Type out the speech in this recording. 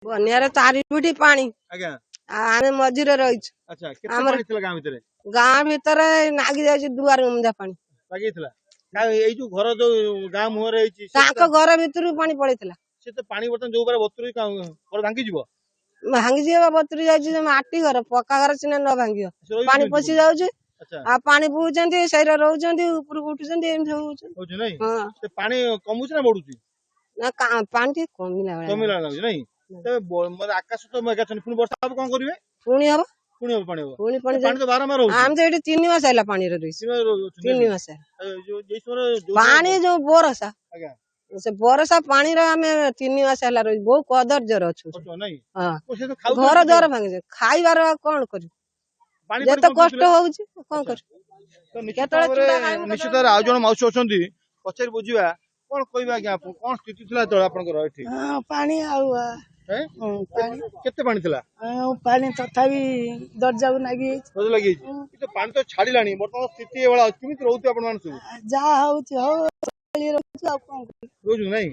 ବନ୍ୟାରେ 4 ଫୁଟ ପାଣି ଆଜ୍ଞା ଆମେ ମଝିରେ ରହିଛୁ। ଆଚ୍ଛା କେତେ ଆମର ପାଣି ଥିଲା ଗାଁ ଭିତରେ ଗାଁ ଭିତରେ ନାଗି ଯାଇଛି ଦୁଆର ମୁନ୍ଦା ପାଣି। ଲାଗିଥିଲା ଏଇ ଯୋଉ ଘର ଯୋଉ ଗାଁ ମୁହଁରେ ହେଇଛି ତାଙ୍କ ଘର ଭିତରୁ ପାଣି ପଳେଇଥିଲା। ସେ ତ ପାଣି ବର୍ତ୍ତମାନ ଯୋଉ ବତୁରି ଘର ଭାଙ୍ଗି ଯିବ ଭାଙ୍ଗିଯିବ ବତୁରି ଯାଇଛି। ମାଟି ଘର ପକ୍କା ଘର ସିନା ନ ଭାଙ୍ଗିବ ପାଣି ପଶି ଯାଉଛି। ଆଉ ପାଣି ବୁହୁଛନ୍ତି ସେଇରା ରହୁଛନ୍ତି ଉପରକୁ ଉଠୁଛନ୍ତି ଏମିତି ହଉଛି ନାଇଁ। ସେ ପାଣି କମୁଛି ନା ବଢୁଛି? ନା ପାଣି ଟିକେ କମିଲା ଲାଗୁଛି ନାଇଁ। ଆକାଶ ତ ମେଘାଛନ୍ନ ପୁଣି ବର୍ଷା ହବ କଣ କରିବେ? ପୁଣି ହବ ପାଣି ହବ ପୁଣି ପାଣି ତ ବାରମ୍ବାର ହଉଛି। ଆମେ ତ ଏଠି 3 ମାସ ହେଲା ପାଣିରେ ରହିଛୁ। 3 ମାସ ପାଣି ଯୋଉ ବରସା ସେ ବରସା ପାଣିର ଆମେ 3 ମାସ ହେଲା ରହିଛୁ। ବହୁତ କଦର୍ଯ୍ୟରେ ଅଛୁ। ଘର ଦ୍ୱାର ଭାଙ୍ଗିছে ଖାଇବାର ଆଉ କଣ କରିବୁ? ଯେତେ କଷ୍ଟ ହଉଛି କଣ କରିବୁ? ନିଶ୍ଚିତ ଆଉ ଜଣେ ମାଉସୀ ଅଛନ୍ତି ପଚାରି ବୁଝିବା କଣ କହିବା ଆଜ୍ଞା କଣ ସ୍ଥିତି ଥିଲା ଆପଣଙ୍କର ଏଠି? ପାଣି ଆଉ କେତେ ପାଣି ଥିଲା? ପାଣି ତଥାପି ଦରଜାକୁ ଲାଗି ପାଣି ତ ଛାଡିଲାଣି ବର୍ତ୍ତମାନ ସ୍ଥିତି ଏଭଳିଆ କେମିତି ରହୁଛି ଆପଣ ମାନେ ସବୁ? ଯାହା ହଉଛି ହଉ ରହୁଛୁ ଆଉ କଣ ରହୁଛୁ ନାଇଁ